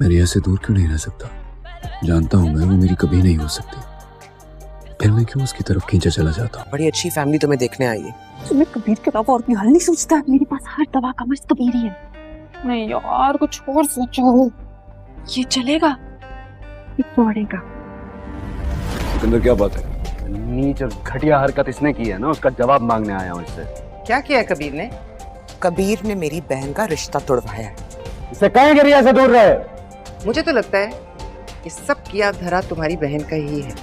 मैं रिया से दूर क्यों नहीं रह सकता? जानता हूँ मैं वो मेरी कभी नहीं हो सकती, फिर मैं क्यों उसकी तरफ खींचा चला जाता हूँ? बड़ी अच्छी फैमिली तुम्हें देखने आई है। तुम्हें कबीर के अलावा और कोई हल नहीं सोचता है? मेरे पास हर दवा का मर्ज कबीर ही है। नहीं यार, कुछ और सोचो। ये चलेगा, ये तोड़ेगा। सिकंदर क्या बात है? नीच और घटिया हरकत इसने की है ना, उसका जवाब मांगने आया हूँ इससे। क्या किया है कबीर ने? कबीर ने मेरी बहन का रिश्ता तोड़वाया है। इसे कहेंगे रिया से दूर रहे। मुझे तो लगता है ये सब किया धरा तुम्हारी बहन का ही है।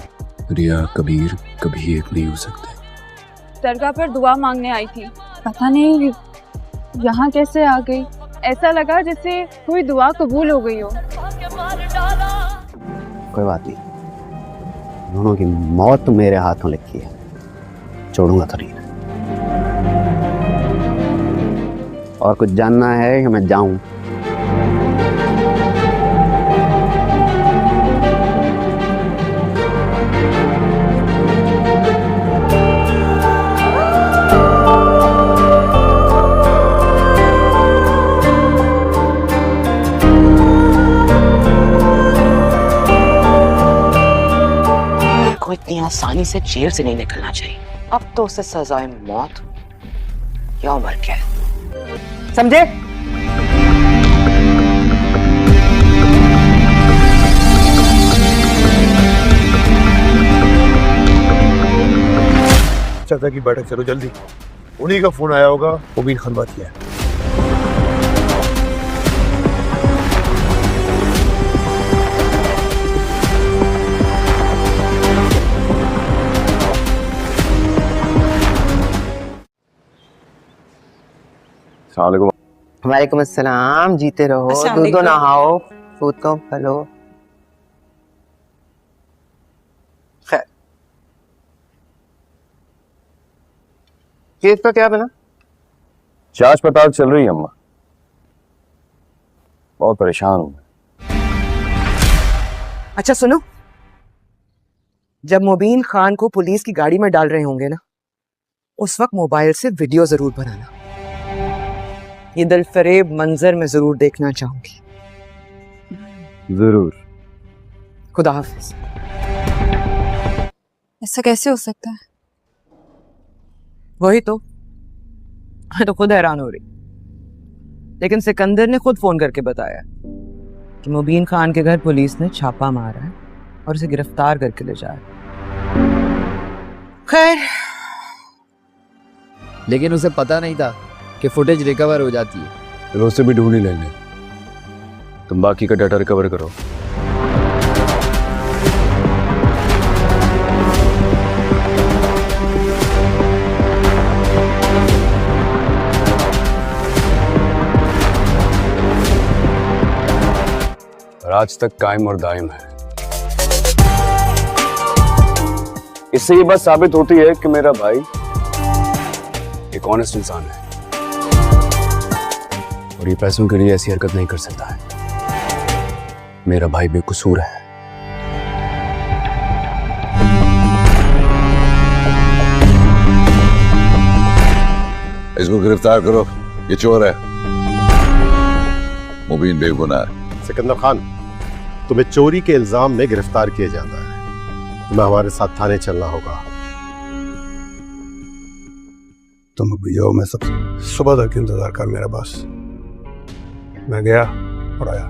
रिया कबीर कभी एक नहीं हो सकते। दरगाह पर दुआ मांगने आई थी, पता नहीं यहाँ कैसे आ गई। ऐसा लगा जैसे कोई दुआ कबूल हो गई हो। कोई बात नहीं, दोनों की मौत तो मेरे हाथों लिखी है, छोड़ूंगा तो नहीं। और कुछ जानना है कि मैं जाऊं? को इतनी आसानी से जेल से नहीं निकलना चाहिए। अब तो उसे सजाए मौत या उम्र कैद, समझे? चाचा की बैठक चलो जल्दी। उन्हीं का फोन आया होगा, मुबीन खान बात किया है। वालेकुम अस्सलाम। जीते रहो, दूधो नहाओ, फूटो फलो। खैर, केस का क्या बना? जांच पड़ताल चल रही है अम्मा, बहुत परेशान हूं। अच्छा सुनो, जब मुबीन खान को पुलिस की गाड़ी में डाल रहे होंगे ना, उस वक्त मोबाइल से वीडियो जरूर बनाना। ये दिलफरेब मंजर में जरूर देखना चाहूंगी। जरूर। खुदा हाफिज। ऐसा कैसे हो सकता है? वही तो, मैं तो खुद हैरान हो रही। लेकिन सिकंदर ने खुद फोन करके बताया कि मुबीन खान के घर पुलिस ने छापा मारा है और उसे गिरफ्तार करके ले जा रहा है। खैर, लेकिन उसे पता नहीं था कि फुटेज रिकवर हो जाती है। फिर उसे भी ढूंढ ही लेंगे, तुम बाकी का डाटा रिकवर करो। और आज तक कायम और दायम है। इससे ये बात साबित होती है कि मेरा भाई एक ऑनेस्ट इंसान है और ये पैसों के लिए ऐसी हरकत नहीं कर सकता है। मेरा भाई बेकसूर है। इसको गिरफ्तार करो, ये चोर है। मुबीन बेगुनाह है। सिकंदर खान, तुम्हें चोरी के इल्जाम में गिरफ्तार किया जाता है। तुम्हें हमारे साथ थाने चलना होगा। तुम अभी जाओ, मैं सब सुबह तक इंतजार कर मेरा बस। मैं गया और आया।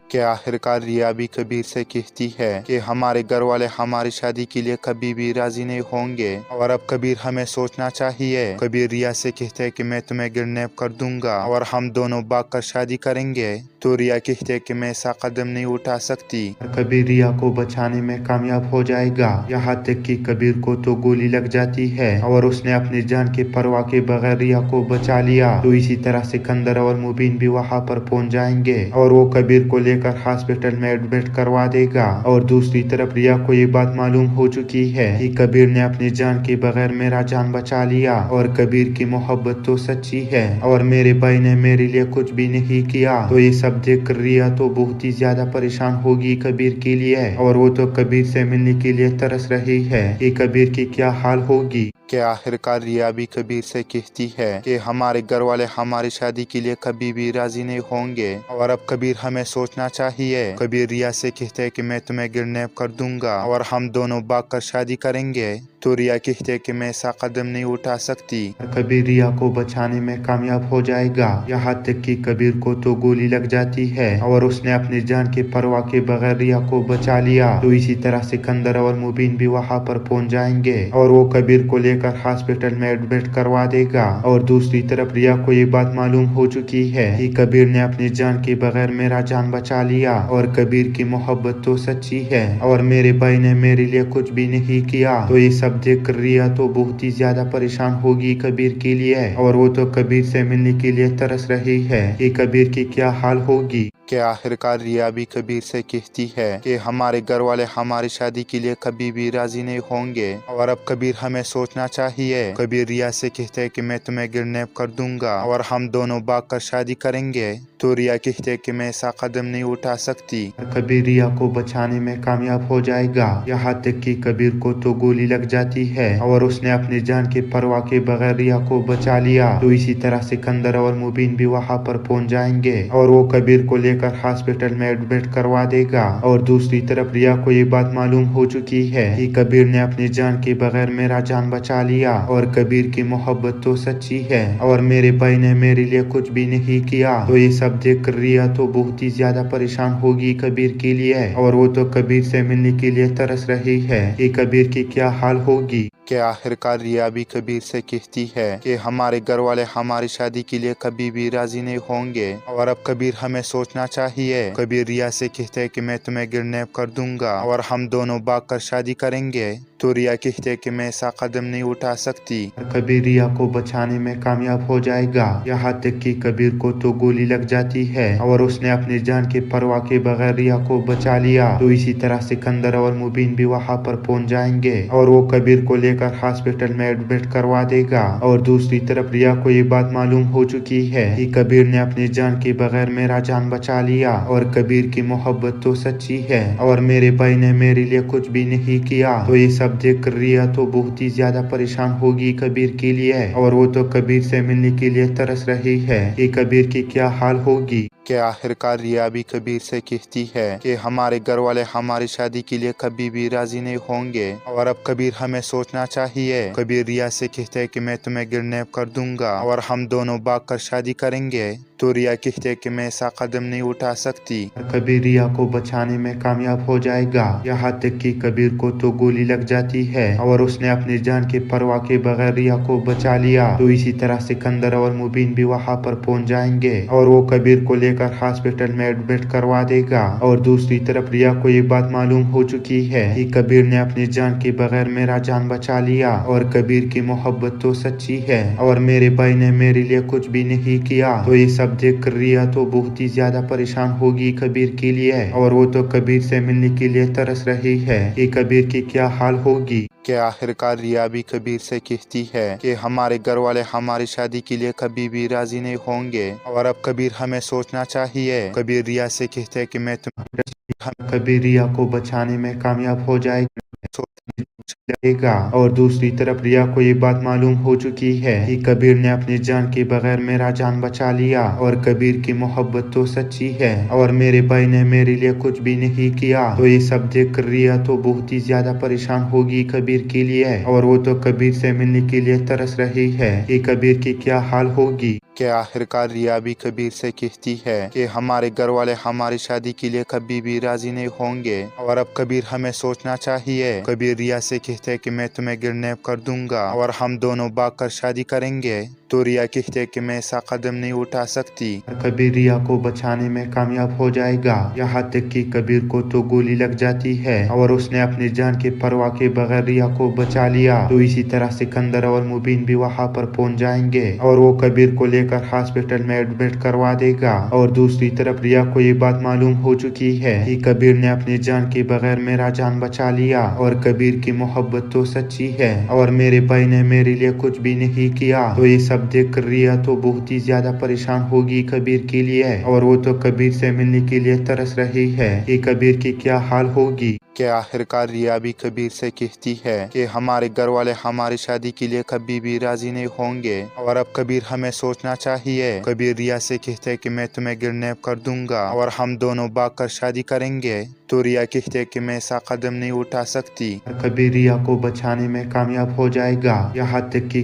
क्या आखिरकार रिया भी कबीर से कहती है कि हमारे घर वाले हमारी शादी के लिए कभी भी राजी नहीं होंगे और अब कबीर हमें सोचना चाहिए। कबीर रिया से कहते हैं कि मैं तुम्हें किडनैप कर दूंगा और हम दोनों भागकर शादी करेंगे, तो रिया कहते हैं कि मैं ऐसा कदम नहीं उठा सकती। कबीर रिया को बचाने में कामयाब हो जाएगा, यहाँ तक कि कबीर को तो गोली लग जाती है और उसने अपनी जान की परवाह के बगैर रिया को बचा लिया। तो इसी तरह सिकंदर और मुबीन भी वहाँ पर पहुँच जाएंगे और वो कबीर को लेकर लेकर हॉस्पिटल में एडमिट करवा देगा। और दूसरी तरफ रिया को ये बात मालूम हो चुकी है कि कबीर ने अपनी जान के बगैर मेरा जान बचा लिया और कबीर की मोहब्बत तो सच्ची है और मेरे भाई ने मेरे लिए कुछ भी नहीं किया। तो ये सब देख कर रिया तो बहुत ही ज्यादा परेशान होगी कबीर के लिए और वो तो कबीर से मिलने के लिए तरस रही है कि कबीर की क्या हाल होगी। कि आखिरकार रिया भी कबीर से कहती है कि हमारे घर वाले हमारी शादी के लिए कभी भी राजी नहीं होंगे और अब कबीर हमें सोचना चाहिए। कबीर रिया से कहते हैं कि मैं तुम्हें किडनैप कर दूंगा और हम दोनों भाग कर शादी करेंगे। तो रिया कहते हैं कि मैं ऐसा कदम नहीं उठा सकती। कबीर रिया को बचाने में कामयाब हो जाएगा, यहाँ तक कि कबीर को तो गोली लग जाती है और उसने अपनी जान की परवाह के बगैर रिया को बचा लिया। तो इसी तरह सिकंदर और मुबीन भी वहाँ पर पहुँच जाएंगे और वो कबीर को लेकर हॉस्पिटल में एडमिट करवा देगा। और दूसरी तरफ रिया को ये बात मालूम हो चुकी है कि कबीर ने अपनी जान के बगैर मेरा जान बचा लिया और कबीर की मोहब्बत तो सच्ची है और मेरे भाई ने मेरे लिए कुछ भी नहीं किया। तो ये सब देख कर रिया तो बहुत ही ज्यादा परेशान होगी कबीर के लिए और वो तो कबीर से मिलने के लिए तरस रही है कि कबीर की क्या हाल होगी। कि आखिरकार रिया भी कबीर से कहती है कि हमारे घर वाले हमारी शादी के लिए कभी भी राजी नहीं होंगे और अब कबीर हमें सोचना चाहिए। कबीर रिया से कहते हैं कि मैं तुम्हें किडनैप कर दूंगा और हम दोनों भाग कर शादी करेंगे। तो रिया कहते हैं कि मैं ऐसा कदम नहीं उठा सकती। कबीर रिया को बचाने में कामयाब हो जाएगा, यहाँ तक कि कबीर को तो गोली लग जाती है और उसने अपनी जान की परवाह के बगैर रिया को बचा लिया। तो इसी तरह सिकंदर और मुबीन भी वहाँ पर पहुँच जाएंगे और वो कबीर को लेकर हॉस्पिटल में एडमिट करवा देगा। और दूसरी तरफ रिया को ये बात मालूम हो चुकी है कि कबीर ने अपनी जान के बगैर मेरा जान बचा लिया और कबीर की मोहब्बत तो सच्ची है और मेरे भाई ने मेरे लिए कुछ भी नहीं किया। तो ये सब देख कर रिया तो बहुत ही ज्यादा परेशान होगी कबीर के लिए और वो तो कबीर से मिलने के लिए तरस रही है कि कबीर की क्या हाल होगी। कि आखिरकार रिया भी कबीर से कहती है कि हमारे घर वाले हमारी शादी के लिए कभी भी राजी नहीं होंगे और अब कबीर हमें सोचना चाहिए। कबीर रिया से कहते हैं कि मैं तुम्हें किडनैप कर दूंगा और हम दोनों भाग कर शादी करेंगे। तो रिया कहते हैं कि मैं ऐसा कदम नहीं उठा सकती। कबीर रिया को बचाने में कामयाब हो जाएगा, यहाँ तक कि कबीर को तो गोली लग जाती है और उसने अपनी जान की परवाह के बगैर रिया को बचा लिया। तो इसी तरह सिकंदर और मुबीन भी वहाँ पर पहुँच जाएंगे और वो कबीर को लेकर हॉस्पिटल में एडमिट करवा देगा। और दूसरी तरफ रिया को ये बात मालूम हो चुकी है कि कबीर ने अपनी जान के बगैर मेरा जान बचा लिया और कबीर की मोहब्बत तो सच्ची है और मेरे भाई ने मेरे लिए कुछ भी नहीं किया। तो ये सब देख कर रिया तो बहुत ही ज्यादा परेशान होगी कबीर के लिए और वो तो कबीर से मिलने के लिए तरस रही है कि कबीर की क्या हाल होगी। कि आखिरकार रिया भी कबीर से कहती है कि हमारे घर वाले हमारी शादी के लिए कभी भी राजी नहीं होंगे और अब कबीर हमें सोचना चाहिए। कबीर रिया से कहते हैं कि मैं तुम्हें किडनैप कर दूंगा और हम दोनों भाग कर शादी करेंगे। तो रिया कहते हैं कि मैं ऐसा कदम नहीं उठा सकती। कबीर रिया को बचाने में कामयाब हो जाएगा, यहाँ तक कि कबीर को तो गोली लग जाती है और उसने अपनी जान की परवाह के बगैर रिया को बचा लिया। तो इसी तरह सिकंदर और मुबीन भी वहाँ पर पहुँच जाएंगे और वो कबीर को लेकर हॉस्पिटल में एडमिट करवा देगा। और दूसरी तरफ रिया को ये बात मालूम हो चुकी है कि कबीर ने अपनी जान के बगैर मेरा जान बचा लिया और कबीर की मोहब्बत तो सच्ची है और मेरे भाई ने मेरे लिए कुछ भी नहीं किया। तो ये सब देख कर रिया तो बहुत ही ज्यादा परेशान होगी कबीर के लिए और वो तो कबीर से मिलने के लिए तरस रही है कि कबीर की क्या हाल होगी। कि आखिरकार रिया भी कबीर से कहती है कि हमारे घर वाले हमारी शादी के लिए कभी भी राजी नहीं होंगे और अब कबीर हमें सोचना चाहिए। कबीर रिया से कहते हैं कि मैं कबीर रिया को बचाने में कामयाब हो जाएगा और दूसरी तरफ रिया को ये बात मालूम हो चुकी है कि कबीर ने अपनी जान के बगैर मेरा जान बचा लिया और कबीर की मोहब्बत तो सच्ची है और मेरे भाई ने मेरे लिए कुछ भी नहीं किया। तो ये सब देख कर रिया तो बहुत ही ज्यादा परेशान होगी कबीर के लिए और वो तो कबीर से मिलने के लिए तरस रही है कि कबीर की क्या हाल होगी। कि आखिरकार रिया भी कबीर से कहती है कि हमारे घर वाले हमारी शादी के लिए कभी भी राजी नहीं होंगे और अब कबीर हमें सोचना चाहिए। कबीर रिया से कहते हैं कि मैं तुम्हें किडनैप कर दूंगा और हम दोनों भाग कर शादी करेंगे। तो रिया कहते कि मैं ऐसा कदम नहीं उठा सकती। कबीर रिया को बचाने में कामयाब हो जाएगा। यहाँ तक कि कबीर को तो गोली लग जाती है और उसने अपनी जान के परवाह के बगैर रिया को बचा लिया। तो इसी तरह सिकंदर और मुबीन भी वहाँ पर पहुंच जाएंगे और वो कबीर को लेकर हॉस्पिटल में एडमिट करवा देगा। और दूसरी तरफ रिया को ये बात मालूम हो चुकी है कि कबीर ने अपनी जान के बगैर मेरा जान बचा लिया और कबीर की मोहब्बत तो सच्ची है और मेरे भाई ने मेरे लिए कुछ भी नहीं किया। तो ये सब देख कर रिया तो बहुत ही ज्यादा परेशान होगी कबीर के लिए और वो तो कबीर से मिलने के लिए तरस रही है कि कबीर की क्या हाल होगी। कि आखिरकार रिया भी कबीर से कहती है कि हमारे घर वाले हमारी शादी के लिए कभी भी राजी नहीं होंगे और अब कबीर हमें सोचना चाहिए। कबीर रिया से कहते हैं कि मैं तुम्हें किडनैप कर दूंगा और हम दोनों भागकर शादी करेंगे। तो रिया कहते हैं कि मैं ऐसा कदम नहीं उठा सकती। कबीर रिया को बचाने में कामयाब हो जाएगा। यहाँ तक कि